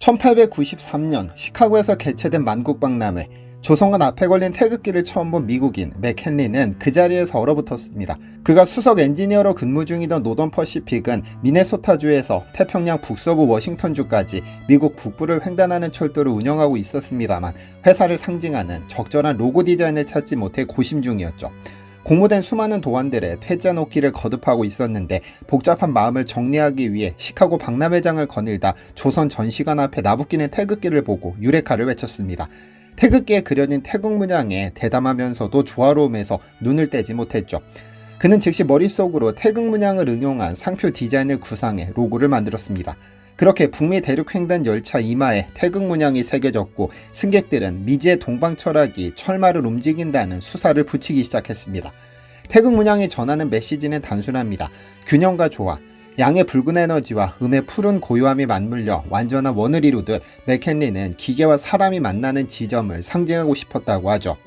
1893년 시카고에서 개최된 만국박람회, 조성관 앞에 걸린 태극기를 처음 본 미국인 맥켄리는 그 자리에서 얼어붙었습니다. 그가 수석 엔지니어로 근무 중이던 노던 퍼시픽은 미네소타주에서 태평양 북서부 워싱턴주까지 미국 북부를 횡단하는 철도를 운영하고 있었습니다만 회사를 상징하는 적절한 로고 디자인을 찾지 못해 고심 중이었죠. 공모된 수많은 도안들의 퇴짜 놓기를 거듭하고 있었는데 복잡한 마음을 정리하기 위해 시카고 박람회장을 거닐다 조선 전시관 앞에 나부끼는 태극기를 보고 유레카를 외쳤습니다. 태극기에 그려진 태국 문양에 대담하면서도 조화로움에서 눈을 떼지 못했죠. 그는 즉시 머릿속으로 태국 문양을 응용한 상표 디자인을 구상해 로고를 만들었습니다. 그렇게 북미 대륙 횡단 열차 이마에 태극 문양이 새겨졌고 승객들은 미지의 동방 철학이 철마를 움직인다는 수사를 붙이기 시작했습니다. 태극 문양이 전하는 메시지는 단순합니다. 균형과 조화, 양의 붉은 에너지와 음의 푸른 고요함이 맞물려 완전한 원을 이루듯 맥켄리는 기계와 사람이 만나는 지점을 상징하고 싶었다고 하죠.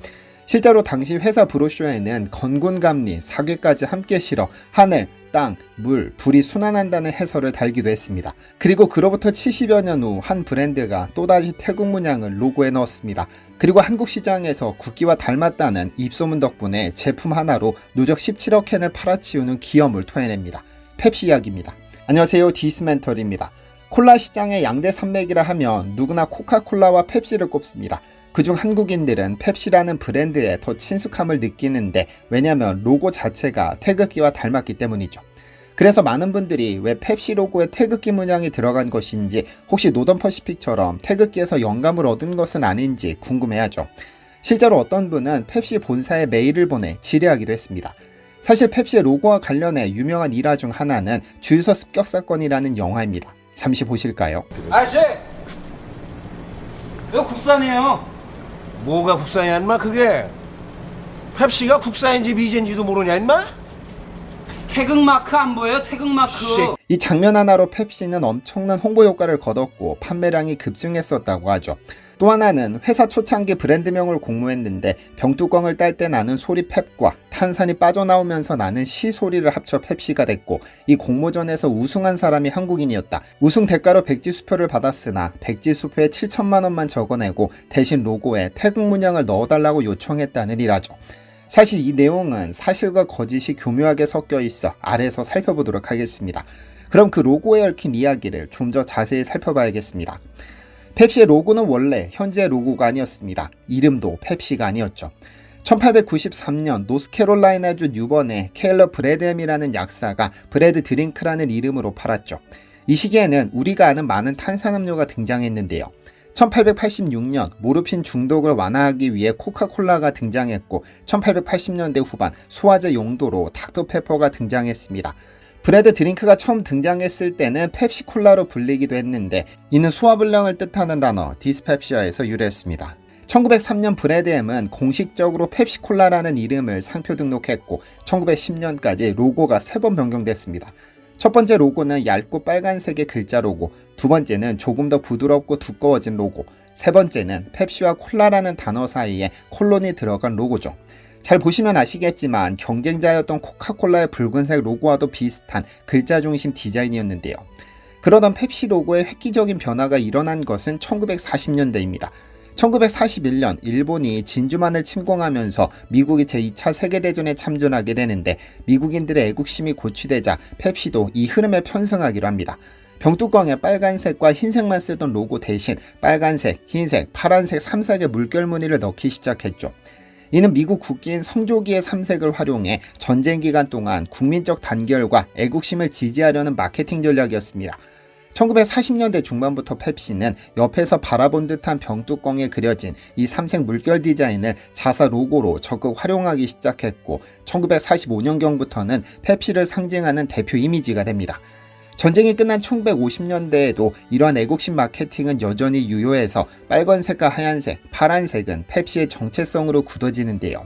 실제로 당시 회사 브로셔에는 건군 감리, 사괴까지 함께 실어 하늘, 땅, 물, 불이 순환한다는 해설을 달기도 했습니다. 그리고 그로부터 70여 년 후 한 브랜드가 또다시 태국 문양을 로고에 넣었습니다. 그리고 한국 시장에서 국기와 닮았다는 입소문 덕분에 제품 하나로 누적 17억 캔을 팔아치우는 기염을 토해냅니다. 펩시 이야기입니다. 안녕하세요, 디스멘털입니다. 콜라 시장의 양대 산맥이라 하면 누구나 코카콜라와 펩시를 꼽습니다. 그중 한국인들은 펩시라는 브랜드에 더 친숙함을 느끼는데 왜냐면 로고 자체가 태극기와 닮았기 때문이죠. 그래서 많은 분들이 왜 펩시 로고에 태극기 문양이 들어간 것인지 혹시 노던 퍼시픽처럼 태극기에서 영감을 얻은 것은 아닌지 궁금해하죠. 실제로 어떤 분은 펩시 본사에 메일을 보내 질의하기도 했습니다. 사실 펩시의 로고와 관련해 유명한 일화 중 하나는 주유소 습격 사건이라는 영화입니다. 잠시 보실까요? 아저씨! 이거 국산이에요. 뭐가 국산이야 인마 그게? 펩시가 국산인지 미제인지도 모르냐 인마? 태극 마크 안 보여요? 태극 마크. 이 장면 하나로 펩시는 엄청난 홍보 효과를 거뒀고 판매량이 급증했었다고 하죠. 또 하나는 회사 초창기 브랜드명을 공모했는데 병뚜껑을 딸 때 나는 소리 펩과 탄산이 빠져나오면서 나는 시 소리를 합쳐 펩시가 됐고 이 공모전에서 우승한 사람이 한국인이었다. 우승 대가로 백지수표를 받았으나 백지수표에 7천만 원만 적어내고 대신 로고에 태극 문양을 넣어달라고 요청했다는 일화죠. 사실 이 내용은 사실과 거짓이 교묘하게 섞여 있어 아래에서 살펴보도록 하겠습니다. 그럼 그 로고에 얽힌 이야기를 좀 더 자세히 살펴봐야겠습니다. 펩시의 로고는 원래 현재 로고가 아니었습니다. 이름도 펩시가 아니었죠. 1893년 노스캐롤라이나주 뉴번에 케일러 브래드햄이라는 약사가 브래드 드링크라는 이름으로 팔았죠. 이 시기에는 우리가 아는 많은 탄산음료가 등장했는데요. 1886년 모르핀 중독을 완화하기 위해 코카콜라가 등장했고 1880년대 후반 소화제 용도로 닥터페퍼가 등장했습니다. 브래드 드링크가 처음 등장했을 때는 펩시콜라로 불리기도 했는데 이는 소화불량을 뜻하는 단어 디스펩시아에서 유래했습니다. 1903년 브래드햄은 공식적으로 펩시콜라라는 이름을 상표 등록했고 1910년까지 로고가 3번 변경됐습니다. 첫 번째 로고는 얇고 빨간색의 글자 로고, 두 번째는 조금 더 부드럽고 두꺼워진 로고, 세 번째는 펩시와 콜라라는 단어 사이에 콜론이 들어간 로고죠. 잘 보시면 아시겠지만 경쟁자였던 코카콜라의 붉은색 로고와도 비슷한 글자 중심 디자인이었는데요. 그러던 펩시 로고에 획기적인 변화가 일어난 것은 1940년대입니다. 1941년 일본이 진주만을 침공하면서 미국이 제2차 세계대전에 참전하게 되는데 미국인들의 애국심이 고취되자 펩시도 이 흐름에 편승하기로 합니다. 병뚜껑에 빨간색과 흰색만 쓰던 로고 대신 빨간색, 흰색, 파란색 3색의 물결 무늬를 넣기 시작했죠. 이는 미국 국기인 성조기의 3색을 활용해 전쟁 기간 동안 국민적 단결과 애국심을 지지하려는 마케팅 전략이었습니다. 1940년대 중반부터 펩시는 옆에서 바라본 듯한 병뚜껑에 그려진 이 3색 물결 디자인을 자사 로고로 적극 활용하기 시작했고 1945년경부터는 펩시를 상징하는 대표 이미지가 됩니다. 전쟁이 끝난 1950년대에도 이러한 애국심 마케팅은 여전히 유효해서 빨간색과 하얀색, 파란색은 펩시의 정체성으로 굳어지는데요.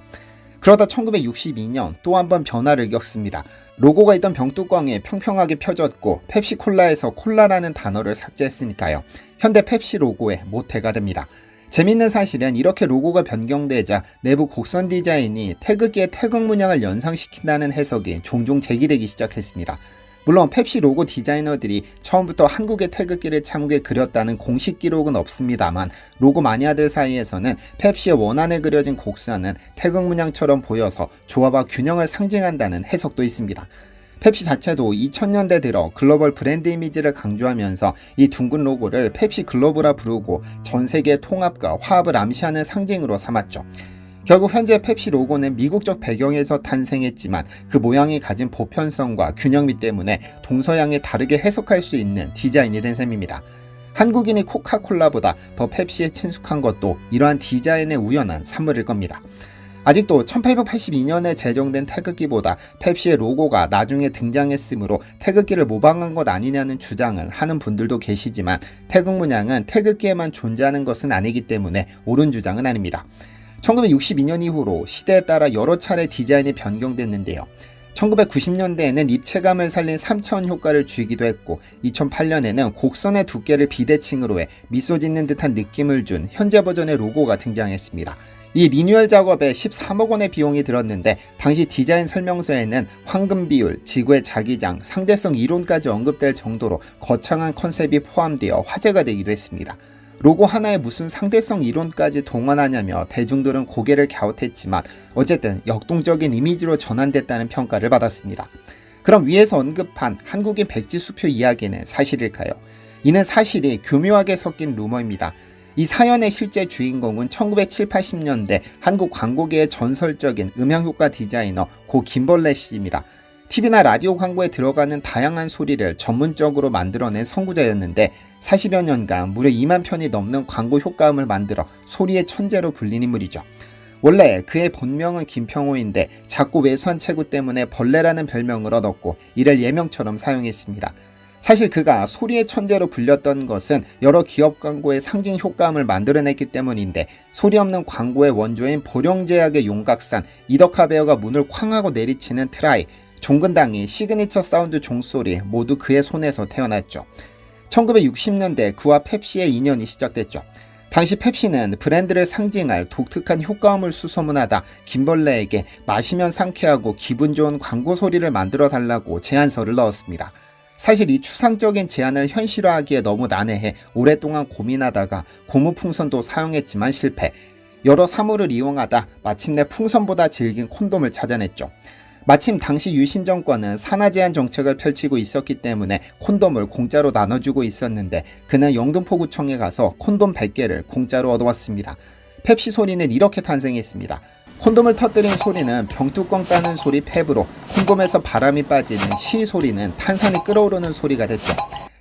그러다 1962년 또 한 번 변화를 겪습니다. 로고가 있던 병뚜껑에 평평하게 펴졌고 펩시콜라에서 콜라라는 단어를 삭제했으니까요. 현대 펩시 로고의 모태가 됩니다. 재밌는 사실은 이렇게 로고가 변경되자 내부 곡선 디자인이 태극기의 태극 문양을 연상시킨다는 해석이 종종 제기되기 시작했습니다. 물론 펩시 로고 디자이너들이 처음부터 한국의 태극기를 참고해 그렸다는 공식 기록은 없습니다만 로고 마니아들 사이에서는 펩시의 원안에 그려진 곡선은 태극 문양처럼 보여서 조화와 균형을 상징한다는 해석도 있습니다. 펩시 자체도 2000년대 들어 글로벌 브랜드 이미지를 강조하면서 이 둥근 로고를 펩시 글로브라 부르고 전 세계의 통합과 화합을 암시하는 상징으로 삼았죠. 결국 현재 펩시 로고는 미국적 배경에서 탄생했지만 그 모양이 가진 보편성과 균형미 때문에 동서양에 다르게 해석할 수 있는 디자인이 된 셈입니다. 한국인이 코카콜라보다 더 펩시에 친숙한 것도 이러한 디자인의 우연한 산물일 겁니다. 아직도 1882년에 제정된 태극기보다 펩시의 로고가 나중에 등장했으므로 태극기를 모방한 것 아니냐는 주장을 하는 분들도 계시지만 태극 문양은 태극기에만 존재하는 것은 아니기 때문에 옳은 주장은 아닙니다. 1962년 이후로 시대에 따라 여러 차례 디자인이 변경됐는데요. 1990년대에는 입체감을 살린 3차원 효과를 주기도 했고 2008년에는 곡선의 두께를 비대칭으로 해 미소 짓는 듯한 느낌을 준 현재 버전의 로고가 등장했습니다. 이 리뉴얼 작업에 13억 원의 비용이 들었는데 당시 디자인 설명서에는 황금 비율, 지구의 자기장, 상대성 이론까지 언급될 정도로 거창한 컨셉이 포함되어 화제가 되기도 했습니다. 로고 하나에 무슨 상대성 이론까지 동원하냐며 대중들은 고개를 갸웃했지만 어쨌든 역동적인 이미지로 전환됐다는 평가를 받았습니다. 그럼 위에서 언급한 한국인 백지수표 이야기는 사실일까요? 이는 사실이 교묘하게 섞인 루머입니다. 이 사연의 실제 주인공은 1970, 80년대 한국 광고계의 전설적인 음향효과 디자이너 고 김벌래 씨입니다. TV나 라디오 광고에 들어가는 다양한 소리를 전문적으로 만들어낸 선구자였는데 40여 년간 무려 2만 편이 넘는 광고 효과음을 만들어 소리의 천재로 불린 인물이죠. 원래 그의 본명은 김평호인데 작고 왜소한 체구 때문에 벌레라는 별명을 얻었고 이를 예명처럼 사용했습니다. 사실 그가 소리의 천재로 불렸던 것은 여러 기업 광고의 상징 효과음을 만들어냈기 때문인데 소리 없는 광고의 원조인 보령제약의 용각산, 이덕화 베어가 문을 쾅 하고 내리치는 트라이, 종근당이 시그니처 사운드 종소리 모두 그의 손에서 태어났죠. 1960년대 그와 펩시의 인연이 시작됐죠. 당시 펩시는 브랜드를 상징할 독특한 효과음을 수소문하다 김벌레에게 마시면 상쾌하고 기분 좋은 광고 소리를 만들어 달라고 제안서를 넣었습니다. 사실 이 추상적인 제안을 현실화하기에 너무 난해해 오랫동안 고민하다가 고무풍선도 사용했지만 실패. 여러 사물을 이용하다 마침내 풍선보다 질긴 콘돔을 찾아냈죠. 마침 당시 유신 정권은 산하 제한 정책을 펼치고 있었기 때문에 콘돔을 공짜로 나눠주고 있었는데 그는 영등포구청에 가서 콘돔 100개를 공짜로 얻어왔습니다. 펩시 소리는 이렇게 탄생했습니다. 콘돔을 터뜨린 소리는 병뚜껑 따는 소리 펩으로, 콘돔에서 바람이 빠지는 시 소리는 탄산이 끓어오르는 소리가 됐죠.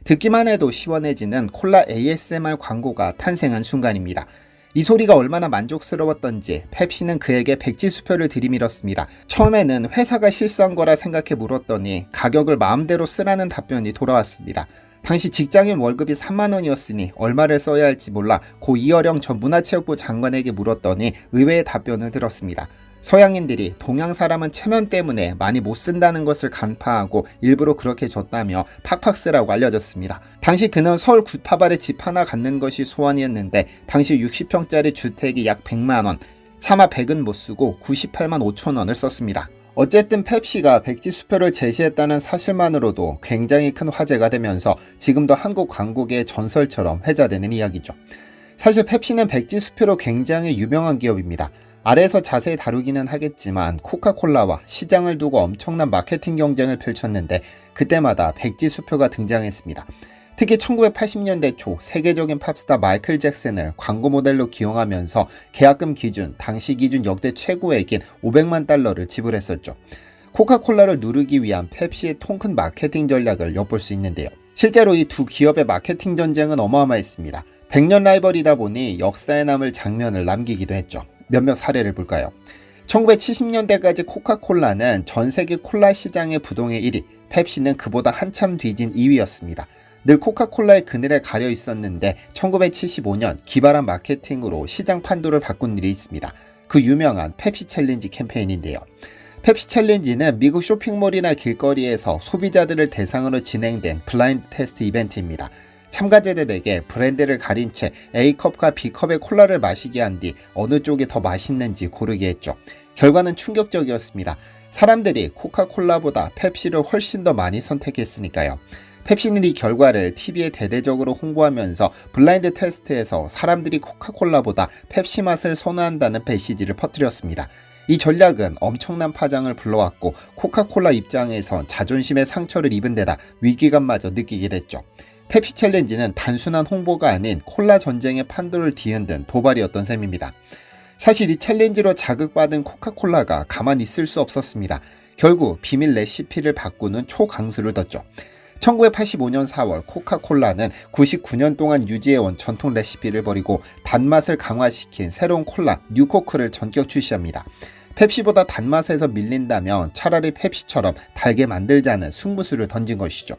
듣기만 해도 시원해지는 콜라 ASMR 광고가 탄생한 순간입니다. 이 소리가 얼마나 만족스러웠던지 펩시는 그에게 백지수표를 들이밀었습니다. 처음에는 회사가 실수한 거라 생각해 물었더니 가격을 마음대로 쓰라는 답변이 돌아왔습니다. 당시 직장인 월급이 3만 원이었으니 얼마를 써야 할지 몰라 고 이어령 전 문화체육부 장관에게 물었더니 의외의 답변을 들었습니다. 서양인들이 동양 사람은 체면 때문에 많이 못 쓴다는 것을 간파하고 일부러 그렇게 줬다며 팍팍 쓰라고 알려졌습니다. 당시 그는 서울 구파발에 집 하나 갖는 것이 소원이었는데 당시 60평짜리 주택이 약 100만 원, 차마 100은 못 쓰고 98만 5천 원을 썼습니다. 어쨌든 펩시가 백지수표를 제시했다는 사실만으로도 굉장히 큰 화제가 되면서 지금도 한국 광고계의 전설처럼 회자되는 이야기죠. 사실 펩시는 백지수표로 굉장히 유명한 기업입니다. 아래에서 자세히 다루기는 하겠지만 코카콜라와 시장을 두고 엄청난 마케팅 경쟁을 펼쳤는데 그때마다 백지수표가 등장했습니다. 특히 1980년대 초 세계적인 팝스타 마이클 잭슨을 광고 모델로 기용하면서 계약금 기준, 당시 기준 역대 최고액인 500만 달러를 지불했었죠. 코카콜라를 누르기 위한 펩시의 통큰 마케팅 전략을 엿볼 수 있는데요. 실제로 이 두 기업의 마케팅 전쟁은 어마어마했습니다. 100년 라이벌이다 보니 역사에 남을 장면을 남기기도 했죠. 몇몇 사례를 볼까요? 1970년대까지 코카콜라는 전 세계 콜라 시장의 부동의 1위, 펩시는 그보다 한참 뒤진 2위였습니다. 늘 코카콜라의 그늘에 가려 있었는데 1975년 기발한 마케팅으로 시장 판도를 바꾼 일이 있습니다. 그 유명한 펩시 챌린지 캠페인인데요. 펩시 챌린지는 미국 쇼핑몰이나 길거리에서 소비자들을 대상으로 진행된 블라인드 테스트 이벤트입니다. 참가자들에게 브랜드를 가린 채 A컵과 B컵의 콜라를 마시게 한 뒤 어느 쪽이 더 맛있는지 고르게 했죠. 결과는 충격적이었습니다. 사람들이 코카콜라보다 펩시를 훨씬 더 많이 선택했으니까요. 펩시는 이 결과를 TV에 대대적으로 홍보하면서 블라인드 테스트에서 사람들이 코카콜라보다 펩시 맛을 선호한다는 메시지를 퍼뜨렸습니다. 이 전략은 엄청난 파장을 불러왔고 코카콜라 입장에선 자존심의 상처를 입은 데다 위기감마저 느끼게 됐죠. 펩시 챌린지는 단순한 홍보가 아닌 콜라 전쟁의 판도를 뒤흔든 도발이었던 셈입니다. 사실 이 챌린지로 자극받은 코카콜라가 가만히 있을 수 없었습니다. 결국 비밀 레시피를 바꾸는 초강수를 뒀죠. 1985년 4월 코카콜라는 99년 동안 유지해온 전통 레시피를 버리고 단맛을 강화시킨 새로운 콜라 뉴코크를 전격 출시합니다. 펩시보다 단맛에서 밀린다면 차라리 펩시처럼 달게 만들자는 승부수를 던진 것이죠.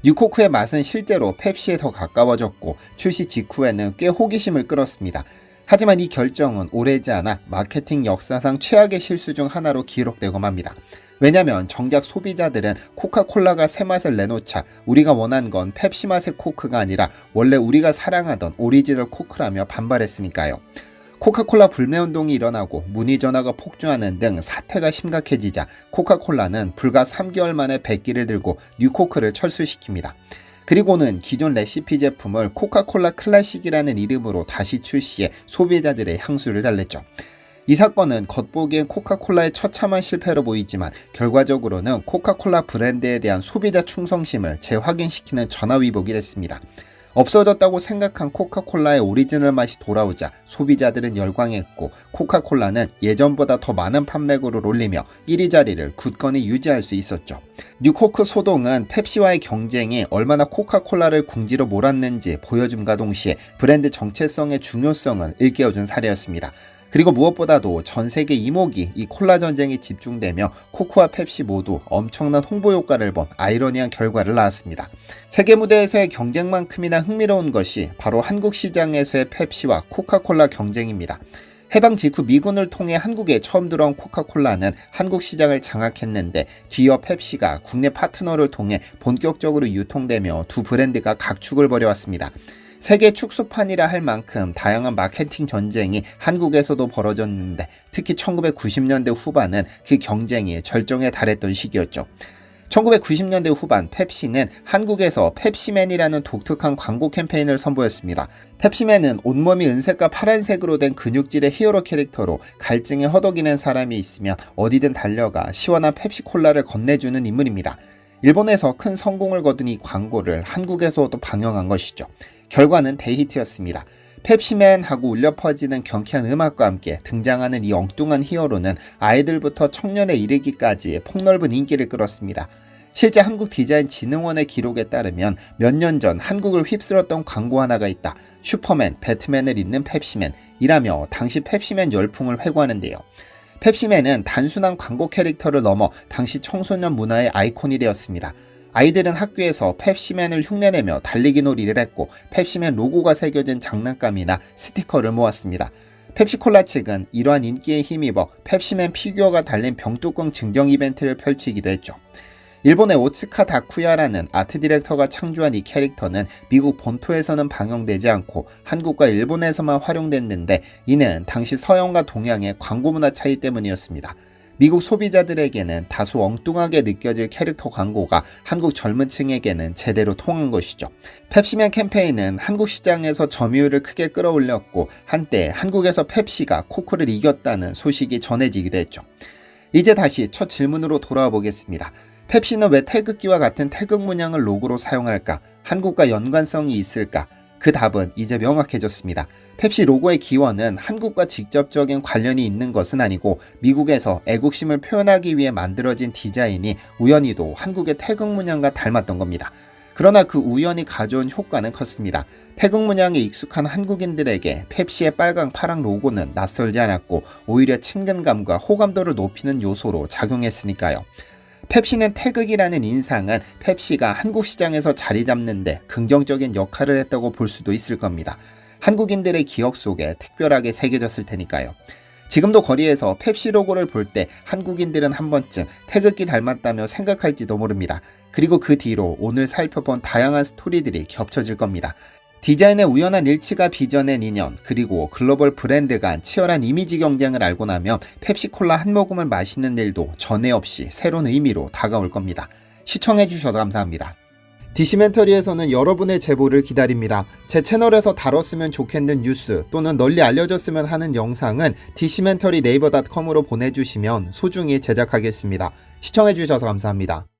뉴코크의 맛은 실제로 펩시에 더 가까워졌고 출시 직후에는 꽤 호기심을 끌었습니다. 하지만 이 결정은 오래지 않아 마케팅 역사상 최악의 실수 중 하나로 기록되고 맙니다. 왜냐면 정작 소비자들은 코카콜라가 새 맛을 내놓자 우리가 원한 건 펩시 맛의 코크가 아니라 원래 우리가 사랑하던 오리지널 코크라며 반발했으니까요. 코카콜라 불매운동이 일어나고 문의 전화가 폭주하는 등 사태가 심각해지자 코카콜라는 불과 3개월 만에 백기를 들고 뉴코크를 철수시킵니다. 그리고는 기존 레시피 제품을 코카콜라 클래식이라는 이름으로 다시 출시해 소비자들의 향수를 달랬죠. 이 사건은 겉보기엔 코카콜라의 처참한 실패로 보이지만 결과적으로는 코카콜라 브랜드에 대한 소비자 충성심을 재확인시키는 전화위복이 됐습니다. 없어졌다고 생각한 코카콜라의 오리지널 맛이 돌아오자 소비자들은 열광했고 코카콜라는 예전보다 더 많은 판매고를 올리며 1위 자리를 굳건히 유지할 수 있었죠. 뉴코크 소동은 펩시와의 경쟁이 얼마나 코카콜라를 궁지로 몰았는지 보여줌과 동시에 브랜드 정체성의 중요성을 일깨워준 사례였습니다. 그리고 무엇보다도 전 세계 이목이 이 콜라 전쟁에 집중되며 코크와 펩시 모두 엄청난 홍보 효과를 본 아이러니한 결과를 낳았습니다. 세계 무대에서의 경쟁만큼이나 흥미로운 것이 바로 한국 시장에서의 펩시와 코카콜라 경쟁입니다. 해방 직후 미군을 통해 한국에 처음 들어온 코카콜라는 한국 시장을 장악했는데 뒤이어 펩시가 국내 파트너를 통해 본격적으로 유통되며 두 브랜드가 각축을 벌여왔습니다. 세계 축소판이라 할 만큼 다양한 마케팅 전쟁이 한국에서도 벌어졌는데 특히 1990년대 후반은 그 경쟁이 절정에 달했던 시기였죠. 1990년대 후반 펩시는 한국에서 펩시맨이라는 독특한 광고 캠페인을 선보였습니다. 펩시맨은 온몸이 은색과 파란색으로 된 근육질의 히어로 캐릭터로 갈증에 허덕이는 사람이 있으면 어디든 달려가 시원한 펩시콜라를 건네주는 인물입니다. 일본에서 큰 성공을 거둔 이 광고를 한국에서도 방영한 것이죠. 결과는 대히트였습니다. 펩시맨하고 울려 퍼지는 경쾌한 음악과 함께 등장하는 이 엉뚱한 히어로는 아이들부터 청년에 이르기까지 폭넓은 인기를 끌었습니다. 실제 한국디자인진흥원의 기록에 따르면 몇 년 전 한국을 휩쓸었던 광고 하나가 있다. 슈퍼맨, 배트맨을 잇는 펩시맨이라며 당시 펩시맨 열풍을 회고하는데요. 펩시맨은 단순한 광고 캐릭터를 넘어 당시 청소년 문화의 아이콘이 되었습니다. 아이들은 학교에서 펩시맨을 흉내내며 달리기 놀이를 했고 펩시맨 로고가 새겨진 장난감이나 스티커를 모았습니다. 펩시콜라 측은 이러한 인기에 힘입어 펩시맨 피규어가 달린 병뚜껑 증정 이벤트를 펼치기도 했죠. 일본의 오츠카 다쿠야라는 아트 디렉터가 창조한 이 캐릭터는 미국 본토에서는 방영되지 않고 한국과 일본에서만 활용됐는데 이는 당시 서양과 동양의 광고 문화 차이 때문이었습니다. 미국 소비자들에게는 다소 엉뚱하게 느껴질 캐릭터 광고가 한국 젊은 층에게는 제대로 통한 것이죠. 펩시맨 캠페인은 한국 시장에서 점유율을 크게 끌어올렸고 한때 한국에서 펩시가 코크를 이겼다는 소식이 전해지기도 했죠. 이제 다시 첫 질문으로 돌아와 보겠습니다. 펩시는 왜 태극기와 같은 태극 문양을 로고로 사용할까? 한국과 연관성이 있을까? 그 답은 이제 명확해졌습니다. 펩시 로고의 기원은 한국과 직접적인 관련이 있는 것은 아니고 미국에서 애국심을 표현하기 위해 만들어진 디자인이 우연히도 한국의 태극 문양과 닮았던 겁니다. 그러나 그 우연이 가져온 효과는 컸습니다. 태극 문양에 익숙한 한국인들에게 펩시의 빨강 파랑 로고는 낯설지 않았고 오히려 친근감과 호감도를 높이는 요소로 작용했으니까요. 펩시는 태극이라는 인상은 펩시가 한국 시장에서 자리 잡는데 긍정적인 역할을 했다고 볼 수도 있을 겁니다. 한국인들의 기억 속에 특별하게 새겨졌을 테니까요. 지금도 거리에서 펩시 로고를 볼 때 한국인들은 한 번쯤 태극기 닮았다며 생각할지도 모릅니다. 그리고 그 뒤로 오늘 살펴본 다양한 스토리들이 겹쳐질 겁니다. 디자인의 우연한 일치가 빚어낸 인연, 그리고 글로벌 브랜드 간 치열한 이미지 경쟁을 알고 나면 펩시콜라 한 모금을 마시는 일도 전에 없이 새로운 의미로 다가올 겁니다. 시청해주셔서 감사합니다. 디시멘터리에서는 여러분의 제보를 기다립니다. 제 채널에서 다뤘으면 좋겠는 뉴스 또는 널리 알려졌으면 하는 영상은 디시멘터리 네이버닷컴으로 보내주시면 소중히 제작하겠습니다. 시청해주셔서 감사합니다.